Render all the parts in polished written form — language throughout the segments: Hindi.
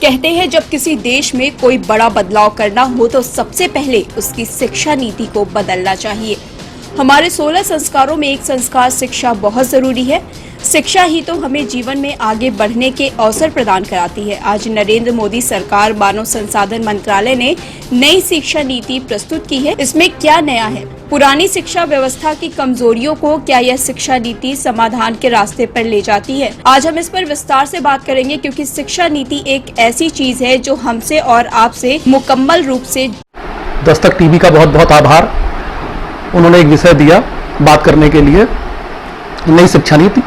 कहते हैं जब किसी देश में कोई बड़ा बदलाव करना हो तो सबसे पहले उसकी शिक्षा नीति को बदलना चाहिए। हमारे 16 संस्कारों में एक संस्कार शिक्षा बहुत जरूरी है। शिक्षा ही तो हमें जीवन में आगे बढ़ने के अवसर प्रदान कराती है। आज नरेंद्र मोदी सरकार मानव संसाधन मंत्रालय ने नई शिक्षा नीति प्रस्तुत की है। इसमें क्या नया है? पुरानी शिक्षा व्यवस्था की कमजोरियों को क्या यह शिक्षा नीति समाधान के रास्ते पर ले जाती है? आज हम इस पर विस्तार से बात करेंगे, क्योंकि शिक्षा नीति एक ऐसी चीज है जो हमसे और आपसे मुकम्मल रूप से। दस्तक टीवी का बहुत बहुत आभार। उन्होंने एक विषय दिया बात करने के लिए, नई शिक्षा नीति।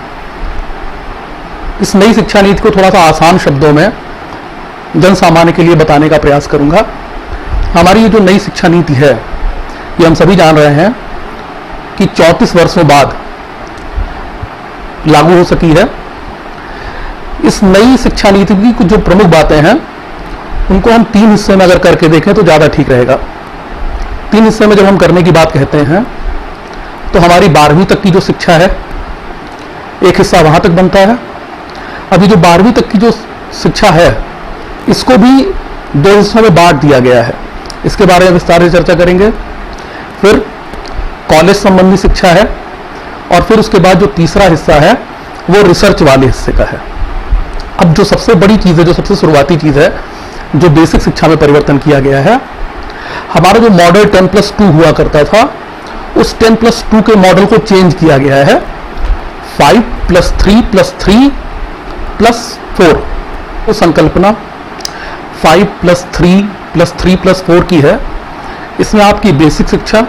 इस नई शिक्षा नीति को थोड़ा सा आसान शब्दों में जन सामान्य के लिए बताने का प्रयास करूंगा। हमारी ये जो नई शिक्षा नीति है, ये हम सभी जान रहे हैं कि 34 वर्षों बाद लागू हो सकी है। इस नई शिक्षा नीति की कुछ जो प्रमुख बातें हैं, उनको हम 3 हिस्से में अगर करके देखें तो ज़्यादा ठीक रहेगा। 3 हिस्से में जब हम करने की बात कहते हैं तो हमारी 12वीं तक की जो शिक्षा है, एक हिस्सा वहाँ तक बनता है। अभी जो 12वीं तक की जो शिक्षा है, इसको भी 2 हिस्सों में बांट दिया गया है। इसके बारे में विस्तार से चर्चा करेंगे। फिर कॉलेज संबंधी शिक्षा है, और फिर उसके बाद जो तीसरा हिस्सा है वो रिसर्च वाले हिस्से का है। अब जो सबसे बड़ी चीज़ है, जो सबसे शुरुआती चीज़ है, जो बेसिक शिक्षा में परिवर्तन किया गया है, हमारा जो मॉडल 10+2 हुआ करता था, उस 10+2 के मॉडल को चेंज किया गया है 5+3+3+4। वो संकल्पना 5+3+3+4 की है। इसमें आपकी बेसिक शिक्षा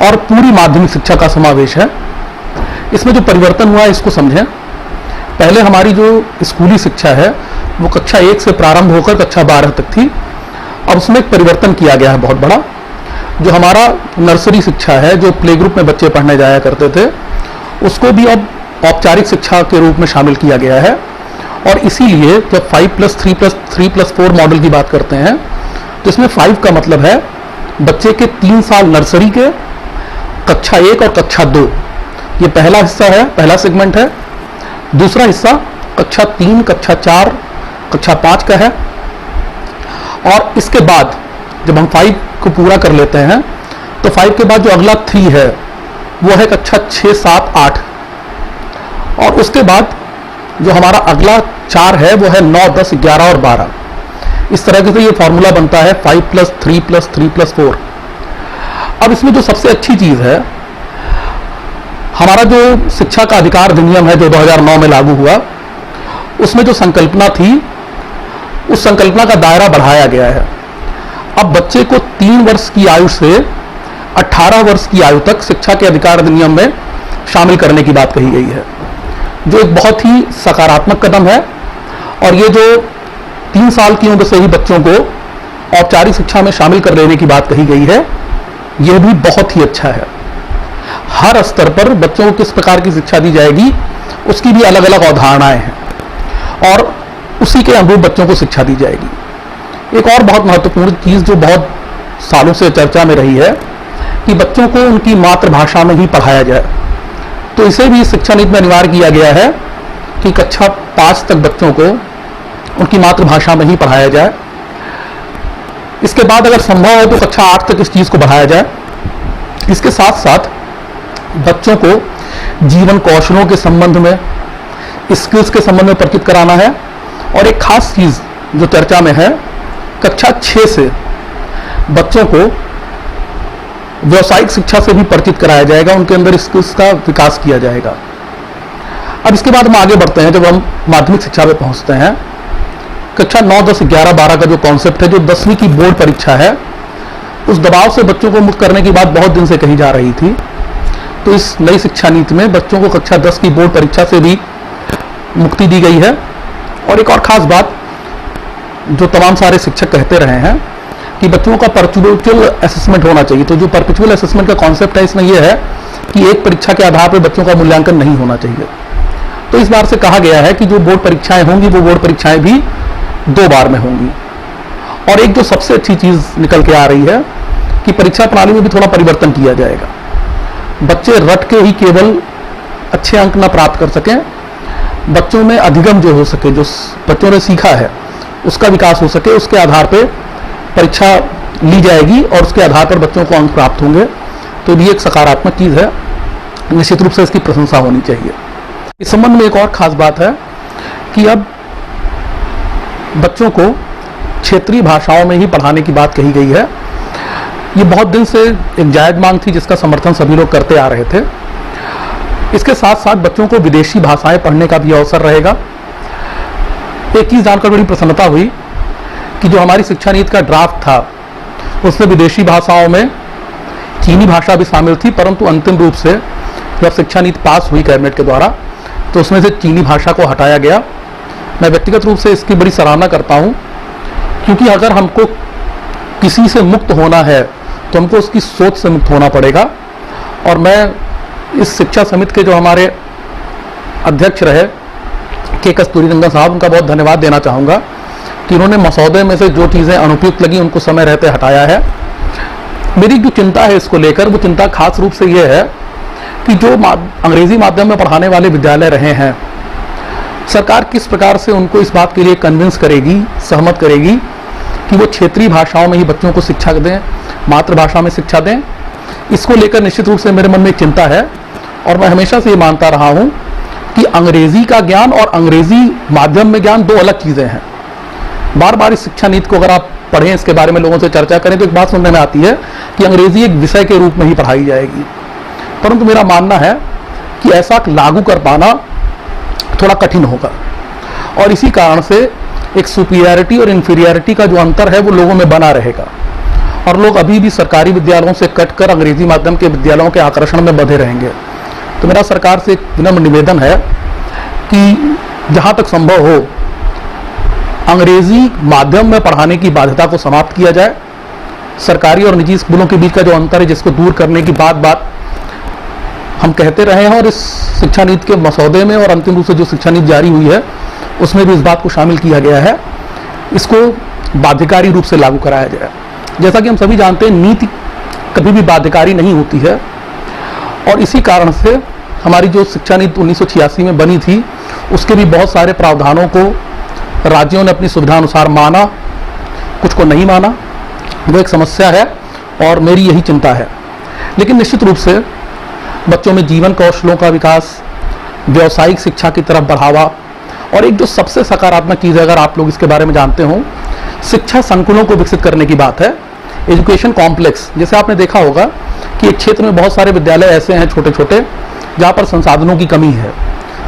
और पूरी माध्यमिक शिक्षा का समावेश है। इसमें जो परिवर्तन हुआ है, इसको समझें। पहले हमारी जो स्कूली शिक्षा है वो कक्षा 1 से प्रारंभ होकर कक्षा 12 तक थी। अब उसमें एक परिवर्तन किया गया है बहुत बड़ा। जो हमारा नर्सरी शिक्षा है, जो प्ले ग्रुप में बच्चे पढ़ने जाया करते थे, उसको भी अब औपचारिक शिक्षा के रूप में शामिल किया गया है। और इसीलिए जब 5+3+3+4 मॉडल की बात करते हैं तो इसमें 5 का मतलब है बच्चे के 3 साल नर्सरी के, कक्षा 1 और कक्षा 2, ये पहला हिस्सा है, पहला सेगमेंट है। दूसरा हिस्सा कक्षा 3, कक्षा 4, कक्षा 5 का है। और इसके बाद जब हम 5 को पूरा कर लेते हैं तो 5 के बाद जो अगला 3 है वो है कक्षा 6, 7, 8। और उसके बाद जो हमारा अगला 4 है वो है 9, 10, 11 और 12। इस तरह से ये फॉर्मूला बनता है 5+3+3+4। अब इसमें जो सबसे अच्छी चीज़ है, हमारा जो शिक्षा का अधिकार अधिनियम है जो 2009 में लागू हुआ, उसमें जो संकल्पना थी, उस संकल्पना का दायरा बढ़ाया गया है। अब बच्चे को 3 वर्ष की आयु से 18 वर्ष की आयु तक शिक्षा के अधिकार अधिनियम में शामिल करने की बात कही गई है, जो एक बहुत ही सकारात्मक कदम है। और ये जो 3 साल की उम्र से ही बच्चों को औपचारिक शिक्षा में शामिल कर लेने की बात कही गई है, यह भी बहुत ही अच्छा है। हर स्तर पर बच्चों को किस प्रकार की शिक्षा दी जाएगी, उसकी भी अलग अलग अवधारणाएं हैं, और उसी के अनुरूप बच्चों को शिक्षा दी जाएगी। एक और बहुत महत्वपूर्ण चीज़ जो बहुत सालों से चर्चा में रही है कि बच्चों को उनकी मातृभाषा में ही पढ़ाया जाए, तो इसे भी शिक्षा नीति में अनिवार्य किया गया है कि कक्षा 5 तक बच्चों को उनकी मातृभाषा में ही पढ़ाया जाए। इसके बाद अगर संभव हो तो कक्षा 8 तक इस चीज़ को बढ़ाया जाए। इसके साथ साथ बच्चों को जीवन कौशलों के संबंध में, स्किल्स के संबंध में परिचित कराना है। और एक खास चीज़ जो चर्चा में है, कक्षा 6 से बच्चों को व्यावसायिक शिक्षा से भी परिचित कराया जाएगा, उनके अंदर स्किल्स का विकास किया जाएगा। अब इसके बाद हम आगे बढ़ते हैं, जब हम माध्यमिक शिक्षा में पहुंचते हैं, कक्षा 9, 10, 11, 12 का जो कॉन्सेप्ट है, जो 10वीं की बोर्ड परीक्षा है, उस दबाव से बच्चों को मुक्त करने की बात बहुत दिन से कही जा रही थी। तो इस नई शिक्षा नीति में बच्चों को कक्षा 10 की बोर्ड परीक्षा से भी मुक्ति दी गई है। और एक और खास बात जो तमाम सारे शिक्षक कहते रहे हैं कि बच्चों का परपेचुअल असेसमेंट होना चाहिए। तो जो परपेचुअल असेसमेंट का कॉन्सेप्ट है, इसमें यह है कि एक परीक्षा के आधार पर बच्चों का मूल्यांकन नहीं होना चाहिए। तो इस बार से कहा गया है कि जो बोर्ड परीक्षाएं होंगी, वो बोर्ड परीक्षाएं भी 2 बार में होंगी। और एक जो सबसे अच्छी चीज़ निकल के आ रही है कि परीक्षा प्रणाली में भी थोड़ा परिवर्तन किया जाएगा। बच्चे रट के ही केवल अच्छे अंक न प्राप्त कर सकें, बच्चों में अधिगम जो हो सके, जो बच्चों ने सीखा है उसका विकास हो सके, उसके आधार पर परीक्षा ली जाएगी और उसके आधार पर बच्चों को अंक प्राप्त होंगे, तो भी एक सकारात्मक चीज़ है, निश्चित रूप से इसकी प्रशंसा होनी चाहिए। इस संबंध में एक और खास बात है कि अब बच्चों को क्षेत्रीय भाषाओं में ही पढ़ाने की बात कही गई है। ये बहुत दिन से एक जायज़ मांग थी जिसका समर्थन सभी लोग करते आ रहे थे। इसके साथ साथ बच्चों को विदेशी भाषाएं पढ़ने का भी अवसर रहेगा। एक चीज़ जानकर बड़ी प्रसन्नता हुई कि जो हमारी शिक्षा नीति का ड्राफ्ट था उसमें विदेशी भाषाओं में चीनी भाषा भी शामिल थी, परंतु अंतिम रूप से जब शिक्षा नीति पास हुई कैबिनेट के द्वारा तो उसमें से चीनी भाषा को हटाया गया। मैं व्यक्तिगत रूप से इसकी बड़ी सराहना करता हूं, क्योंकि अगर हमको किसी से मुक्त होना है तो हमको उसकी सोच से मुक्त होना पड़ेगा। और मैं इस शिक्षा समिति के जो हमारे अध्यक्ष रहे के कस्तूरी रंगन साहब, उनका बहुत धन्यवाद देना चाहूँगा कि उन्होंने मसौदे में से जो चीज़ें अनुपयुक्त लगी उनको समय रहते हटाया है। मेरी जो चिंता है इसको लेकर, वो चिंता खास रूप से ये है कि जो अंग्रेजी माध्यम में पढ़ाने वाले विद्यालय रहे हैं, सरकार किस प्रकार से उनको इस बात के लिए कन्विंस करेगी, सहमत करेगी कि वो क्षेत्रीय भाषाओं में ही बच्चों को शिक्षा दें, मातृभाषा में शिक्षा दें। इसको लेकर निश्चित रूप से मेरे मन में एक चिंता है। और मैं हमेशा से ये मानता रहा हूँ कि अंग्रेजी का ज्ञान और अंग्रेजी माध्यम में ज्ञान दो अलग चीज़ें हैं। बार बार इस शिक्षा नीति को अगर आप पढ़ें, इसके बारे में लोगों से चर्चा करें, तो एक बात सुनने में आती है कि अंग्रेजी एक विषय के रूप में ही पढ़ाई जाएगी, परंतु मेरा मानना है कि ऐसा लागू कर पाना थोड़ा कठिन होगा। और इसी कारण से एक सुपीरियरिटी और इन्फीरियरिटी का जो अंतर है वो लोगों में बना रहेगा, और लोग अभी भी सरकारी विद्यालयों से कटकर अंग्रेजी माध्यम के विद्यालयों के आकर्षण में बंधे रहेंगे। तो मेरा सरकार से एक विनम्र निवेदन है कि जहाँ तक संभव हो अंग्रेजी माध्यम में पढ़ाने की बाध्यता को समाप्त किया जाए। सरकारी और निजी स्कूलों के बीच का जो अंतर है, जिसको दूर करने की बात हम कहते रहे हैं, और इस शिक्षा नीति के मसौदे में और अंतिम रूप से जो शिक्षा नीति जारी हुई है उसमें भी इस बात को शामिल किया गया है। इसको बाध्यकारी रूप से लागू कराया जाए। जैसा कि हम सभी जानते हैं, नीति कभी भी बाध्यकारी नहीं होती है, और इसी कारण से हमारी जो शिक्षा नीति 1986 में बनी थी उसके भी बहुत सारे प्रावधानों को राज्यों ने अपनी सुविधा अनुसार माना, कुछ को नहीं माना। वो एक समस्या है और मेरी यही चिंता है। लेकिन निश्चित रूप से बच्चों में जीवन कौशलों का विकास, व्यावसायिक शिक्षा की तरफ बढ़ावा, और एक जो सबसे सकारात्मक चीज़ है, अगर आप लोग इसके बारे में जानते हो, शिक्षा संकुलों को विकसित करने की बात है। एजुकेशन कॉम्प्लेक्स, जैसे आपने देखा होगा कि एक क्षेत्र में बहुत सारे विद्यालय ऐसे हैं छोटे छोटे जहाँ पर संसाधनों की कमी है।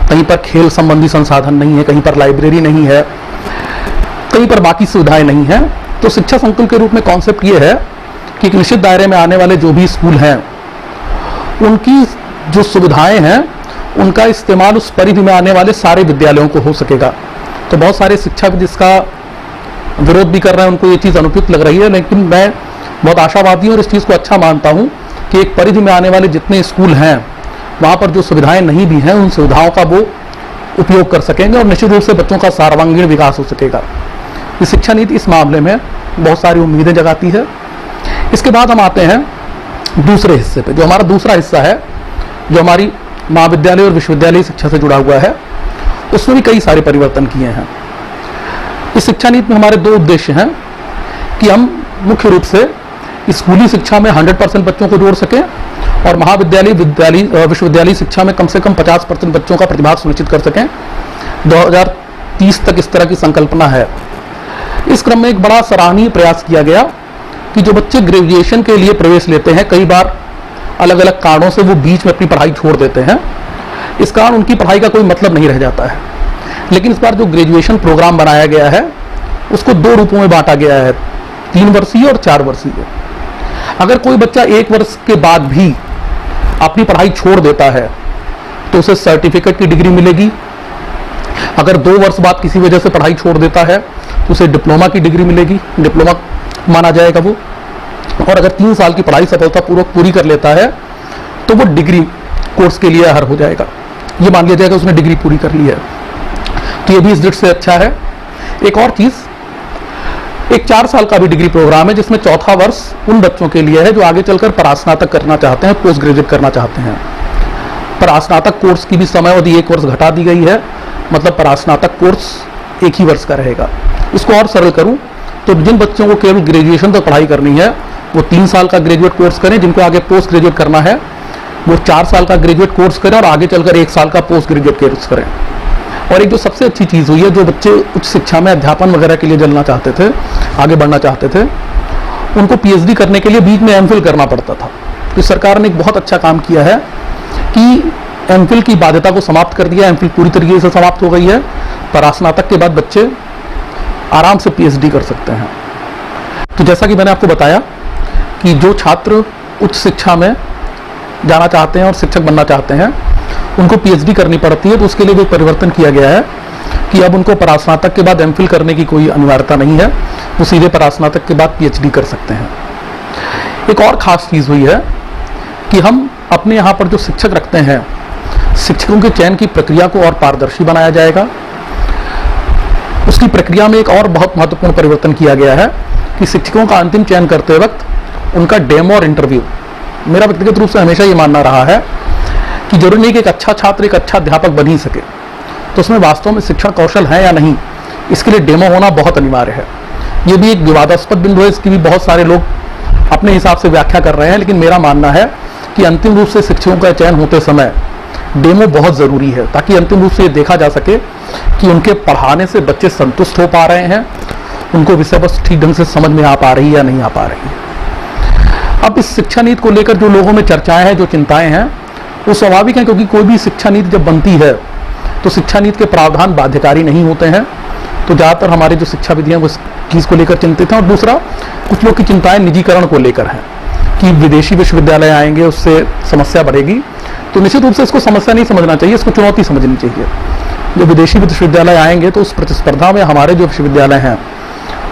कहीं पर खेल संबंधी संसाधन नहीं है, कहीं पर लाइब्रेरी नहीं है, कहीं पर बाकी सुविधाएं नहीं हैं। तो शिक्षा संकुल के रूप में कॉन्सेप्ट ये है कि एक निश्चित दायरे में आने वाले जो भी स्कूल हैं उनकी जो सुविधाएं हैं उनका इस्तेमाल उस परिधि में आने वाले सारे विद्यालयों को हो सकेगा। तो बहुत सारे शिक्षाविद इसका विरोध भी कर रहे हैं, उनको ये चीज़ अनुपयुक्त लग रही है, लेकिन मैं बहुत आशावादी हूँ और इस चीज़ को अच्छा मानता हूँ कि एक परिधि में आने वाले जितने स्कूल हैं वहाँ पर जो सुविधाएं नहीं भी हैं उन सुविधाओं का वो उपयोग कर सकेंगे और निश्चित रूप से बच्चों का सर्वांगीण विकास हो सकेगा। ये शिक्षा नीति इस मामले में बहुत सारी उम्मीदें जगाती है। इसके बाद हम आते हैं दूसरे हिस्से पे, जो हमारा दूसरा हिस्सा है, जो हमारी महाविद्यालय और विश्वविद्यालय शिक्षा से जुड़ा हुआ है। उसमें भी कई सारे परिवर्तन किए हैं। इस शिक्षा नीति में हमारे दो उद्देश्य हैं कि हम मुख्य रूप से स्कूली शिक्षा में 100% बच्चों को जोड़ सकें और महाविद्यालय विश्वविद्यालय शिक्षा में कम से कम 50% बच्चों का प्रतिभाग सुनिश्चित कर सकें। 2030 तक इस तरह की संकल्पना है। इस क्रम में एक बड़ा सराहनीय प्रयास किया गया कि जो बच्चे ग्रेजुएशन के लिए प्रवेश लेते हैं, कई बार अलग अलग कारणों से वो बीच में अपनी पढ़ाई छोड़ देते हैं। इस कारण उनकी पढ़ाई का कोई मतलब नहीं रह जाता है। लेकिन इस बार जो ग्रेजुएशन प्रोग्राम बनाया गया है उसको दो रूपों में बांटा गया है, 3 वर्षीय और 4 वर्षीय। अगर कोई बच्चा 1 वर्ष के बाद भी अपनी पढ़ाई छोड़ देता है तो उसे सर्टिफिकेट की डिग्री मिलेगी। अगर 2 वर्ष बाद किसी वजह से पढ़ाई छोड़ देता है तो उसे डिप्लोमा की डिग्री मिलेगी, डिप्लोमा माना जाएगा वो। और अगर 3 साल की पढ़ाई सफलतापूर्वक पूरी कर लेता है तो वो डिग्री कोर्स के लिए अर्ह हो जाएगा। ये मान लिया जाएगा उसने डिग्री पूरी कर ली है। तो ये भी इस दृष्टि से अच्छा है। एक और चीज़, एक 4 साल का भी डिग्री प्रोग्राम है जिसमें चौथा वर्ष उन बच्चों के लिए है जो आगे चलकर परास्नातक करना चाहते हैं, पोस्ट ग्रेजुएट करना चाहते हैं। परास्नातक कोर्स की भी समय अवधि 1 वर्ष घटा दी गई है, मतलब परास्नातक कोर्स 1 ही वर्ष का रहेगा। इसको और सरल करूं तो जिन बच्चों को केवल ग्रेजुएशन तक पढ़ाई करनी है वो 3 साल का ग्रेजुएट कोर्स करें, जिनको आगे पोस्ट ग्रेजुएट करना है वो 4 साल का ग्रेजुएट कोर्स करें और आगे चलकर 1 साल का पोस्ट ग्रेजुएट कोर्स करें। और एक जो सबसे अच्छी चीज़ हुई है, जो बच्चे उच्च शिक्षा में अध्यापन वगैरह के लिए चलना चाहते थे, आगे बढ़ना चाहते थे, उनको पीएचडी करने के लिए बीच में एमफिल करना पड़ता था। तो सरकार ने एक बहुत अच्छा काम किया है कि एमफिल की बाध्यता को समाप्त कर दिया। एमफिल पूरी तरीके से समाप्त हो गई है, पर स्नातक के बाद बच्चे आराम से पीएचडी कर सकते हैं। तो जैसा कि मैंने आपको बताया कि जो छात्र उच्च शिक्षा में जाना चाहते हैं और शिक्षक बनना चाहते हैं उनको पीएचडी करनी पड़ती है, तो उसके लिए भी परिवर्तन किया गया है कि अब उनको परास्नातक के बाद एमफिल करने की कोई अनिवार्यता नहीं है, वो सीधे परास्नातक के बाद पीएचडी कर सकते हैं। एक और खास चीज़ हुई है कि हम अपने यहाँ पर जो शिक्षक रखते हैं, शिक्षकों के चयन की प्रक्रिया को और पारदर्शी बनाया जाएगा। उसकी प्रक्रिया में एक और बहुत महत्वपूर्ण परिवर्तन किया गया है कि शिक्षकों का अंतिम चयन करते वक्त उनका डेमो और इंटरव्यू, मेरा व्यक्तिगत रूप से हमेशा ये मानना रहा है कि जरूरी नहीं कि एक अच्छा छात्र एक अच्छा अध्यापक बन ही सके, तो उसमें वास्तव में शिक्षण कौशल है या नहीं, इसके लिए डेमो होना बहुत अनिवार्य है। ये भी एक विवादास्पद बिंदु है, इसकी भी बहुत सारे लोग अपने हिसाब से व्याख्या कर रहे हैं, लेकिन मेरा मानना है कि अंतिम रूप से शिक्षकों का चयन होते समय डेमो बहुत ज़रूरी है, ताकि अंतिम रूप से ये देखा जा सके कि उनके पढ़ाने से बच्चे संतुष्ट हो पा रहे हैं, उनको विषय वस्तु ठीक ढंग से समझ में आ पा रही है या नहीं आ पा रही है। अब इस शिक्षा नीति को लेकर जो लोगों में चर्चाएं हैं, जो चिंताएं हैं, वो स्वाभाविक हैं, क्योंकि कोई भी शिक्षा नीति जब बनती है तो शिक्षा नीति के प्रावधान बाध्यकारी नहीं होते हैं। तो ज़्यादातर हमारे जो शिक्षा विधि हैं वो इस चीज़ को लेकर चिंतित हैं। और दूसरा, कुछ लोग की चिंताएं निजीकरण को लेकर हैं कि विदेशी विश्वविद्यालय आएंगे उससे समस्या बढ़ेगी। तो निश्चित रूप से इसको समस्या नहीं समझना चाहिए, इसको चुनौती समझनी चाहिए। जो विदेशी विश्वविद्यालय आएंगे तो उस प्रतिस्पर्धा में हमारे जो विश्वविद्यालय हैं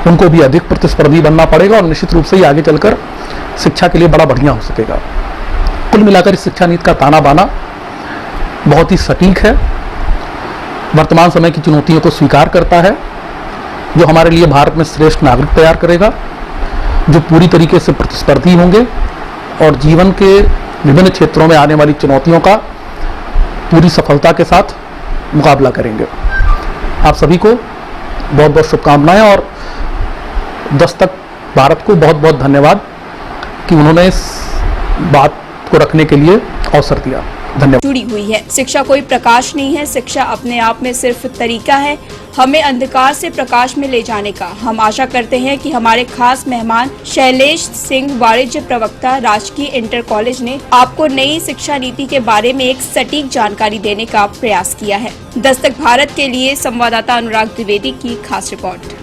उनको भी अधिक प्रतिस्पर्धी बनना पड़ेगा और निश्चित रूप से ये आगे चलकर शिक्षा के लिए बड़ा बढ़िया हो सकेगा। कुल मिलाकर इस शिक्षा नीति का ताना बाना बहुत ही सटीक है, वर्तमान समय की चुनौतियों को स्वीकार करता है, जो हमारे लिए भारत में श्रेष्ठ नागरिक तैयार करेगा, जो पूरी तरीके से प्रतिस्पर्धी होंगे और जीवन के विभिन्न क्षेत्रों में आने वाली चुनौतियों का पूरी सफलता के साथ मुकाबला करेंगे। आप सभी को बहुत बहुत शुभकामनाएं और दस्तक भारत को बहुत बहुत धन्यवाद कि उन्होंने इस बात को रखने के लिए अवसर दिया। धन्यवाद। जुड़ी हुई है। शिक्षा कोई प्रकाश नहीं है, शिक्षा अपने आप में सिर्फ तरीका है हमें अंधकार से प्रकाश में ले जाने का। हम आशा करते हैं कि हमारे खास मेहमान शैलेश सिंह, वाणिज्य प्रवक्ता, राजकीय इंटर कॉलेज ने आपको नई शिक्षा नीति के बारे में एक सटीक जानकारी देने का प्रयास किया है। दस्तक भारत के लिए संवाददाता अनुराग द्विवेदी की खास रिपोर्ट।